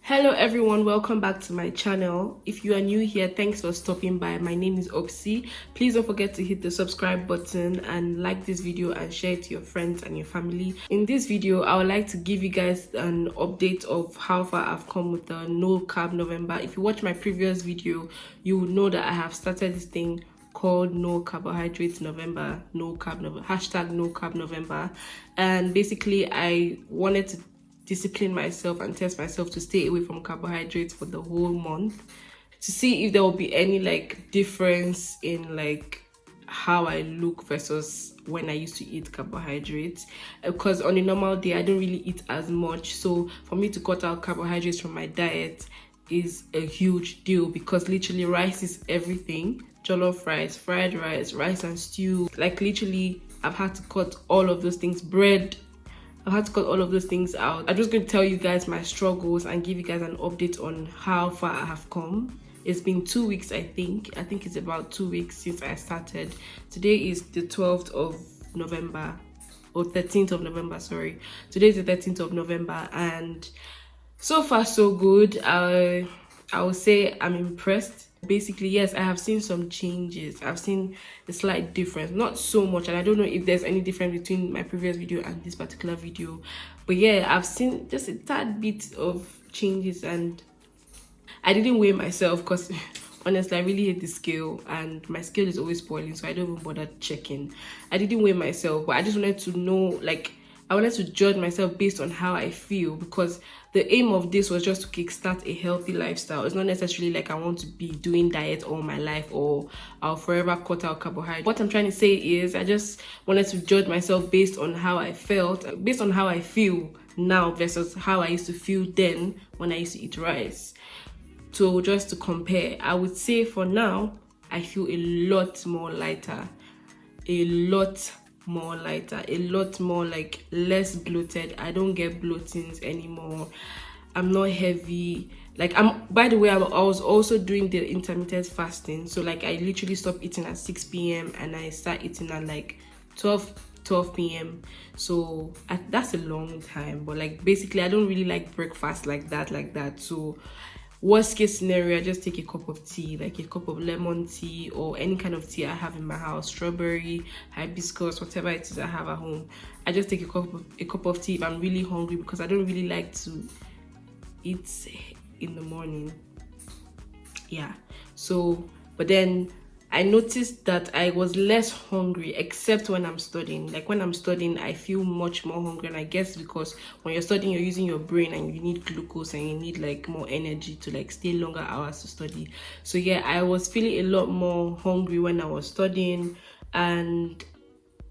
Hello everyone, welcome back to my channel. If you are new here, thanks for stopping by. My name is Obsy. Please don't forget to hit the subscribe button and like this video and share it to your friends and your family. In this video, I would like to give you guys an update of how far I've come with the no carb November. If you watch my previous video, you will know that I have started this thing called no carbohydrates November, no carb November, hashtag no carb November. And basically I wanted to discipline myself and test myself to stay away from carbohydrates for the whole month, to see if there will be any like difference in like how I look versus when I used to eat carbohydrates, because on a normal day I don't really eat as much. So for me to cut out carbohydrates from my diet is a huge deal, because literally rice is everything. Jollof rice, fried rice, rice and stew, like literally I've had to cut all of those things. Bread, I had to cut all of those things out. I'm just going to tell you guys my struggles and give you guys an update on how far I have come. It's been 2 weeks, I think it's about 2 weeks since I started. Today is the 12th of November, or 13th of November, sorry. Today is the 13th of November, and so far so good. I would say I'm impressed. Basically, yes, I have seen some changes. I've seen a slight difference, not so much, and I don't know if there's any difference between my previous video and this particular video, but yeah, I've seen just a tad bit of changes. And I didn't weigh myself because honestly I really hate the scale, and my scale is always spoiling, so I don't even bother checking. I didn't weigh myself, but I just wanted to know, like, I wanted to judge myself based on how I feel, because the aim of this was just to kickstart a healthy lifestyle. It's not necessarily like I want to be doing diet all my life or I'll forever cut out carbohydrates. What I'm trying to say is I just wanted to judge myself based on how I felt, based on how I feel now versus how I used to feel then when I used to eat rice. So just to compare, I would say for now, I feel a lot more lighter, a lot more like less bloated. I don't get bloatings anymore. I'm not heavy. Like, by the way, I was also doing the intermittent fasting. So like I literally stopped eating at 6 p.m. and I start eating at like 12 p.m. So that's a long time, but like basically I don't really like breakfast like that. So worst case scenario, I just take a cup of tea, like a cup of lemon tea or any kind of tea I have in my house, strawberry, hibiscus, whatever it is I have at home. I just take a cup of tea if I'm really hungry, because I don't really like to eat in the morning. Yeah, so but then I noticed that I was less hungry, except when I'm studying. Like when I'm studying, I feel much more hungry, and I guess because when you're studying, you're using your brain and you need glucose and you need like more energy to like stay longer hours to study. So yeah, I was feeling a lot more hungry when I was studying, and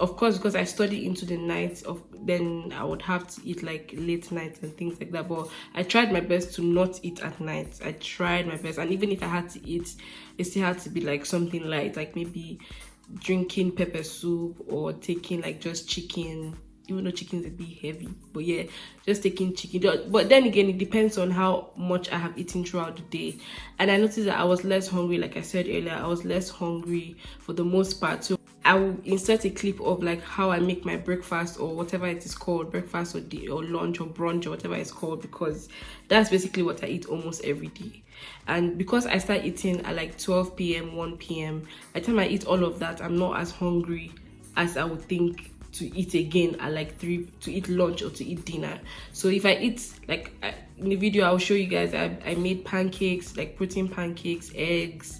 of course, because I study into the night, then I would have to eat like late nights and things like that. But I tried my best to not eat at night. I tried my best, and even if I had to eat, it still had to be like something light, like maybe drinking pepper soup or taking like just chicken, even though chicken is a bit heavy. But yeah, just taking chicken. But then again, it depends on how much I have eaten throughout the day. And I noticed that I was less hungry. Like I said earlier, I was less hungry for the most part. So I will insert a clip of like how I make my breakfast, or whatever it is called, breakfast or lunch or brunch or whatever it's called, because that's basically what I eat almost every day. And because I start eating at like 12 p.m, 1 p.m, by the time I eat all of that, I'm not as hungry as I would think to eat again at like 3, to eat lunch or to eat dinner. So if I eat, like in the video I'll show you guys, I made pancakes, like protein pancakes, eggs.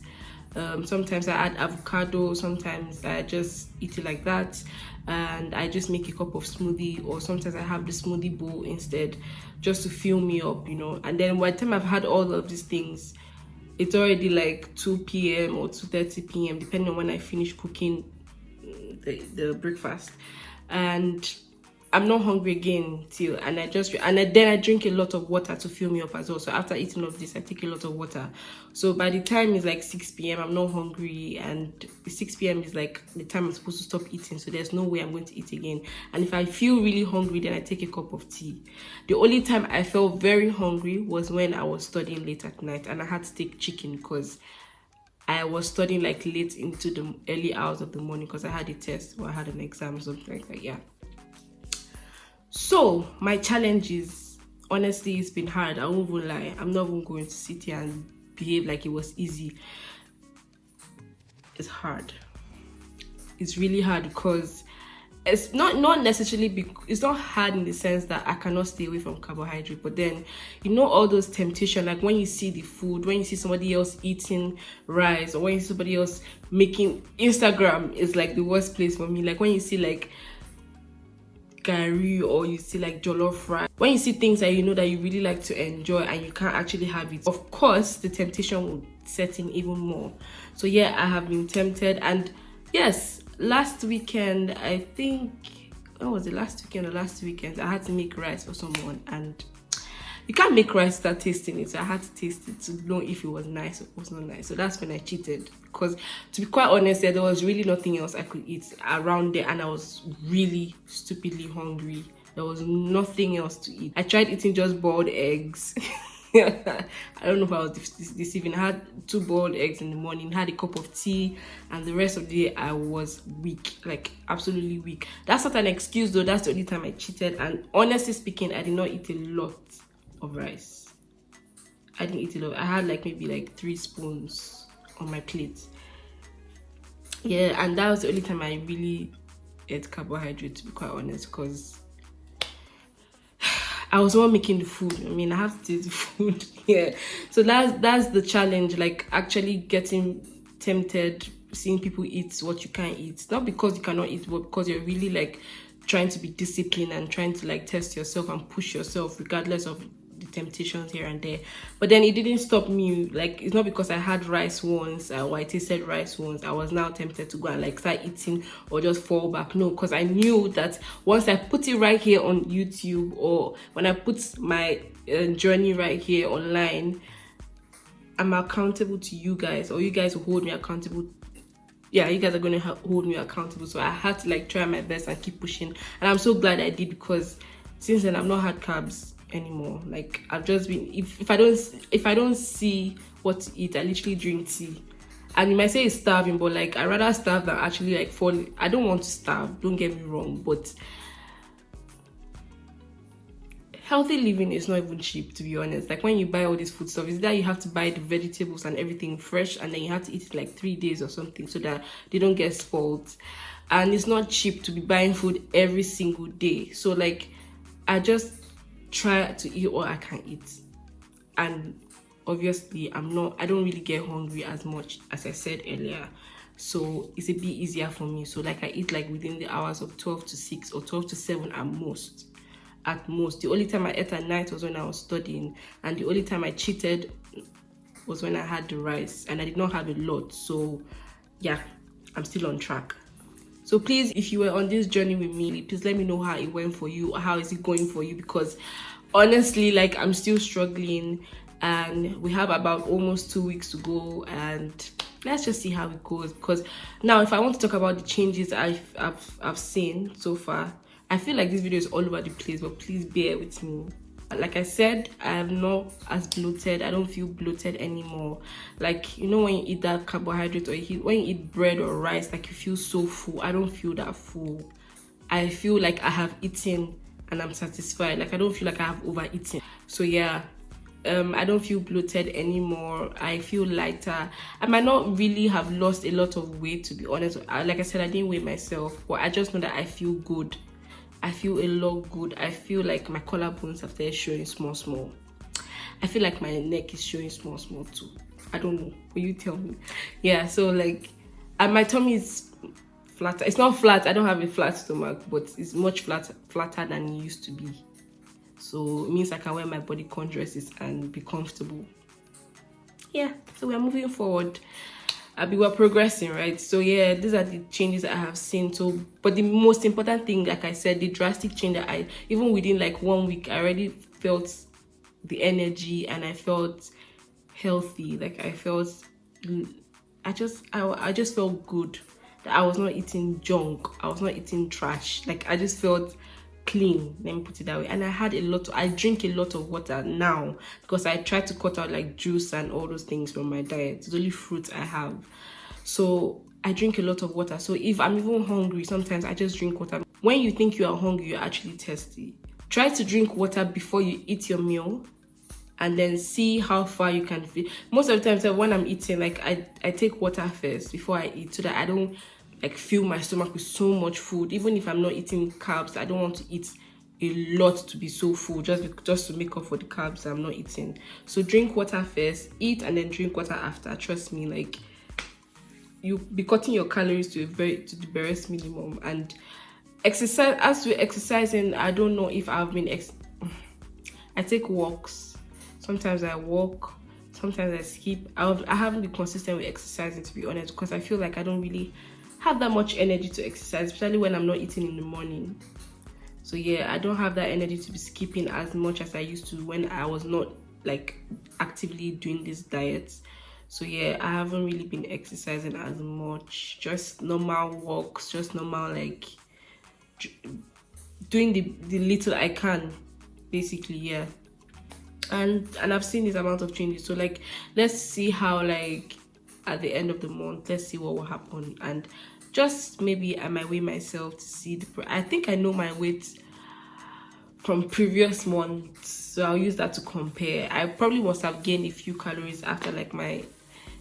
Sometimes I add avocado, sometimes I just eat it like that, and I just make a cup of smoothie, or sometimes I have the smoothie bowl instead, just to fill me up, you know. And then by the time I've had all of these things, it's already like 2 p.m. or 2:30 p.m. depending on when I finish cooking the breakfast, and I'm not hungry again till, and then I drink a lot of water to fill me up as well. So after eating all of this, I take a lot of water. So by the time it's like 6 p.m, I'm not hungry, and 6 p.m. is like the time I'm supposed to stop eating. So there's no way I'm going to eat again. And if I feel really hungry, then I take a cup of tea. The only time I felt very hungry was when I was studying late at night, and I had to take chicken because I was studying like late into the early hours of the morning because I had a test or I had an exam or something like that. Yeah. So my challenge is, honestly, it's been hard. I won't even lie. I'm not even going to sit here and behave like it was easy. It's hard. It's really hard because it's not necessarily it's not hard in the sense that I cannot stay away from carbohydrate, but then all those temptation, like when you see the food, when you see somebody else eating rice, or when you see somebody else making, Instagram is like the worst place for me. Like when you see like gari, or you see like jollof rice, when you see things that that you really like to enjoy and you can't actually have it, of course the temptation will set in even more. So yeah, I have been tempted. And yes, last weekend, I think, when was it, last weekend or last weekend, I had to make rice for someone, and you can't make rice without tasting it, so I had to taste it to know if it was nice or it was not nice. So that's when I cheated, because to be quite honest, there was really nothing else I could eat around there, and I was really stupidly hungry. There was nothing else to eat. I tried eating just boiled eggs. I don't know if I was deceiving. I had 2 boiled eggs in the morning, had a cup of tea, and the rest of the day I was weak, like absolutely weak. That's not an excuse though. That's the only time I cheated. And honestly speaking, I did not eat a lot of rice. I didn't eat a lot. I had like maybe like 3 spoons on my plate. Yeah, and that was the only time I really ate carbohydrate, to be quite honest, because I was the one making the food. I mean, I have to taste the food. Yeah. So that's the challenge, like actually getting tempted, seeing people eat what you can't eat. Not because you cannot eat, but because you're really like trying to be disciplined and trying to like test yourself and push yourself regardless of the temptations here and there. But then it didn't stop me. Like, it's not because I had rice once or I tasted rice once, I was now tempted to go and like start eating or just fall back. No, because I knew that once I put it right here on YouTube, or when I put my journey right here online, I'm accountable to you guys, or you guys will hold me accountable. Yeah, you guys are going to hold me accountable. So I had to like try my best and keep pushing, and I'm so glad I did, because since then I've not had carbs anymore. Like, I've just been, if I don't see what to eat, I literally drink tea. And you might say it's starving, but like I rather starve than actually like fall. I don't want to starve, don't get me wrong, but healthy living is not even cheap, to be honest. Like when you buy all this food stuff, is that you have to buy the vegetables and everything fresh, and then you have to eat it like 3 days or something so that they don't get spoiled. And it's not cheap to be buying food every single day. So like I just try to eat all I can eat, and obviously I don't really get hungry as much as I said earlier, so it's a bit easier for me. So like I eat like within the hours of 12 to 6 or 12 to 7 at most. The only time I ate at night was when I was studying, and the only time I cheated was when I had the rice, and I did not have a lot. So yeah, I'm still on track. So please, if you were on this journey with me, please let me know how it went for you, or how is it going for you, because honestly, like, I'm still struggling, and we have about almost 2 weeks to go, and let's just see how it goes. Because now, if I want to talk about the changes I've seen so far, I feel like this video is all over the place, but please bear with me. Like I said, I am not as bloated. I don't feel bloated anymore. Like, when you eat that carbohydrate, or when you eat bread or rice, like you feel so full. I don't feel that full. I feel like I have eaten and I'm satisfied. Like, I don't feel like I have overeaten. So yeah, I don't feel bloated anymore. I feel lighter. I might not really have lost a lot of weight, to be honest. Like I said, I didn't weigh myself, but I just know that I feel good. I feel a lot good. I feel like my collarbones have started showing small. I feel like my neck is showing small too. I don't know. Will you tell me? Yeah, so like, and my tummy is flatter. It's not flat. I don't have a flat stomach, but it's much flatter than it used to be. So it means I can wear my bodycon dresses and be comfortable. Yeah, so we're moving forward. We're progressing, right? So yeah, these are the changes I have seen. So, but the most important thing, like I said, the drastic change that even within like 1 week, I already felt the energy, and I felt healthy. Like I just felt good, that I was not eating junk, I was not eating trash. Like I just felt clean, let me put it that way. And I drink a lot of water now, because I try to cut out like juice and all those things from my diet. It's only fruits I have, so I drink a lot of water. So if I'm even hungry, sometimes I just drink water. When you think you are hungry, you're actually thirsty. Try to drink water before you eat your meal, and then see how far you can feel. Most of the time, so when I'm eating, like I take water first before I eat, so that I don't like fill my stomach with so much food. Even if I'm not eating carbs, I don't want to eat a lot to be so full, just to make up for the carbs I'm not eating. So drink water first, eat, and then drink water after. Trust me, like you'll be cutting your calories to the barest minimum. And exercise, as to exercising, I don't know if I've been I take walks. Sometimes I walk, sometimes I skip. I haven't been consistent with exercising, to be honest, because I feel like I don't really have that much energy to exercise, especially when I'm not eating in the morning. So yeah, I don't have that energy to be skipping as much as I used to when I was not like actively doing this diet. So yeah, I haven't really been exercising as much. Just normal walks, just normal like doing the little I can, basically. Yeah. And I've seen this amount of changes. So like, let's see how, like, at the end of the month, let's see what will happen. And just maybe I might weigh myself to see I think I know my weight from previous months, so I'll use that to compare. I probably must have gained a few calories after like my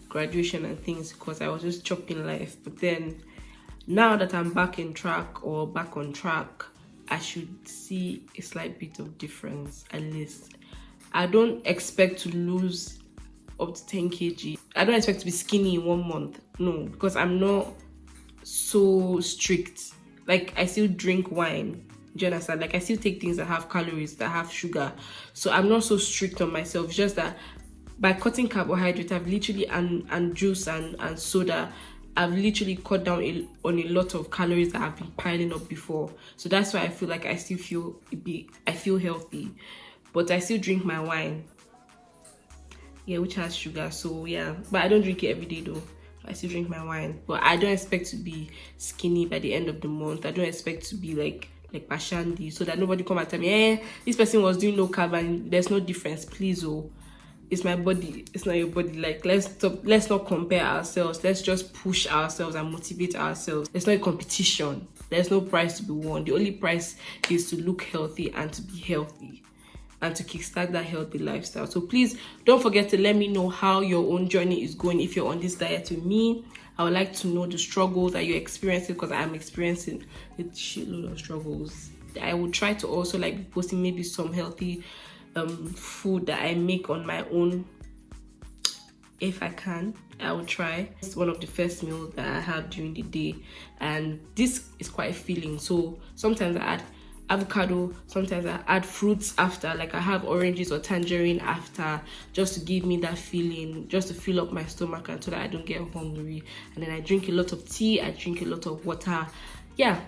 graduation and things, because I was just chopping life. But then now that I'm back on track, I should see a slight bit of difference at least. I don't expect to lose up to 10 kg. I don't expect to be skinny in 1 month. No, because I'm not so strict. Like, I still drink wine. Do you understand? Like, I still take things that have calories, that have sugar. So I'm not so strict on myself. It's just that by cutting carbohydrate, I've literally, and juice and soda, I've literally cut down on a lot of calories that have been piling up before. So that's why I feel like I feel healthy. But I still drink my wine, yeah, which has sugar. So yeah, but I don't drink it every day though. I still drink my wine. But I don't expect to be skinny by the end of the month. I don't expect to be like Pashandi, so that nobody come and tell me, this person was doing low carb and there's no difference. Please, oh, it's my body, it's not your body. Like, let's not compare ourselves. Let's just push ourselves and motivate ourselves. It's not a competition. There's no prize to be won. The only prize is to look healthy and to be healthy, and to kickstart that healthy lifestyle. So please don't forget to let me know how your own journey is going. If you're on this diet with me, I would like to know the struggles that you're experiencing, because I am experiencing a shitload of struggles. I will try to also like be posting maybe some healthy food that I make on my own. If I can, I will try. It's one of the first meals that I have during the day, and this is quite filling. So sometimes I add avocado, sometimes I add fruits after, like I have oranges or tangerine after, just to give me that feeling, just to fill up my stomach and so that I don't get hungry. And then I drink a lot of tea, I drink a lot of water. Yeah.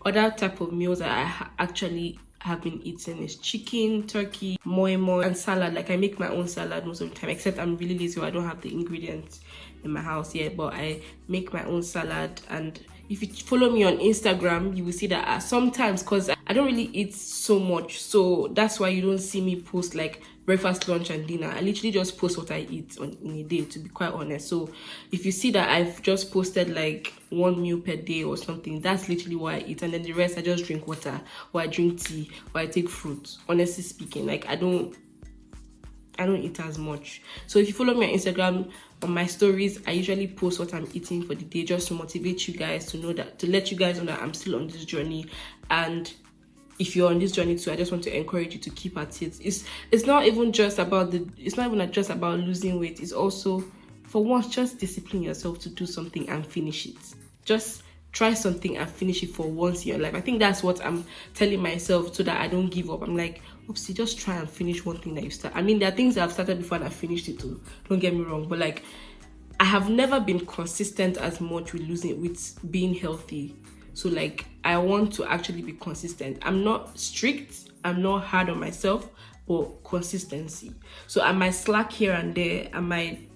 Other type of meals that I actually have been eating is chicken, turkey, moi, and salad. Like, I make my own salad most of the time, except I'm really lazy, so I don't have the ingredients in my house yet, but I make my own salad. And if you follow me on Instagram, you will see that sometimes, because I don't really eat so much, so that's why you don't see me post like breakfast, lunch, and dinner. I literally just post what I eat in a day, to be quite honest. So if you see that I've just posted like 1 meal per day or something, that's literally what I eat. And then the rest, I just drink water, or I drink tea, or I take fruit. Honestly speaking, like, I don't eat as much. So if you follow me on Instagram, on my stories, I usually post what I'm eating for the day, just to motivate you guys, to know that, to let you guys know that I'm still on this journey. And if you're on this journey too, I just want to encourage you to keep at it. It's not even just about losing weight. It's also, for once, just discipline yourself to do something and finish it. Just try something and finish it for once in your life. I think that's what I'm telling myself, so that I don't give up. I'm like, Obsy, just try and finish one thing that you start. I mean, there are things that I've started before and I finished it too. Don't get me wrong, but like, I have never been consistent as much with being healthy. So like, I want to actually be consistent. I'm not strict, I'm not hard on myself, but consistency. So I might slack here and there, I might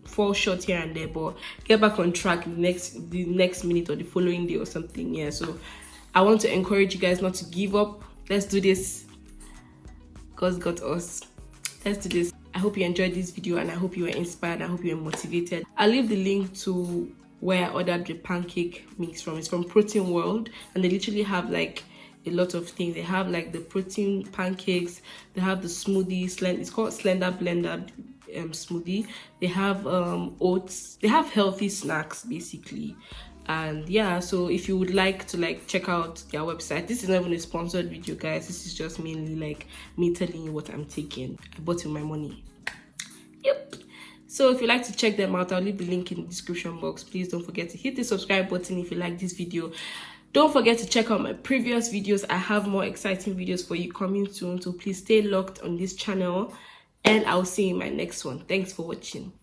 fall short here and there, but get back on track the next minute or the following day or something. Yeah, so I want to encourage you guys not to give up. Let's do this. God's got us. Let's do this. I hope you enjoyed this video and I hope you were inspired. I hope you were motivated. I'll leave the link to where I ordered the pancake mix from. It's from Protein World, and they literally have like a lot of things. They have like the protein pancakes, they have the smoothie, it's called Slender Blender smoothie. They have oats, they have healthy snacks basically. And yeah, so if you would like to like check out their website, this is not even a sponsored video, guys. This is just mainly like me telling you what I'm taking. I bought with my money. Yep. So if you'd like to check them out, I'll leave the link in the description box. Please don't forget to hit the subscribe button if you like this video. Don't forget to check out my previous videos. I have more exciting videos for you coming soon, so please stay locked on this channel and I'll see you in my next one. Thanks for watching.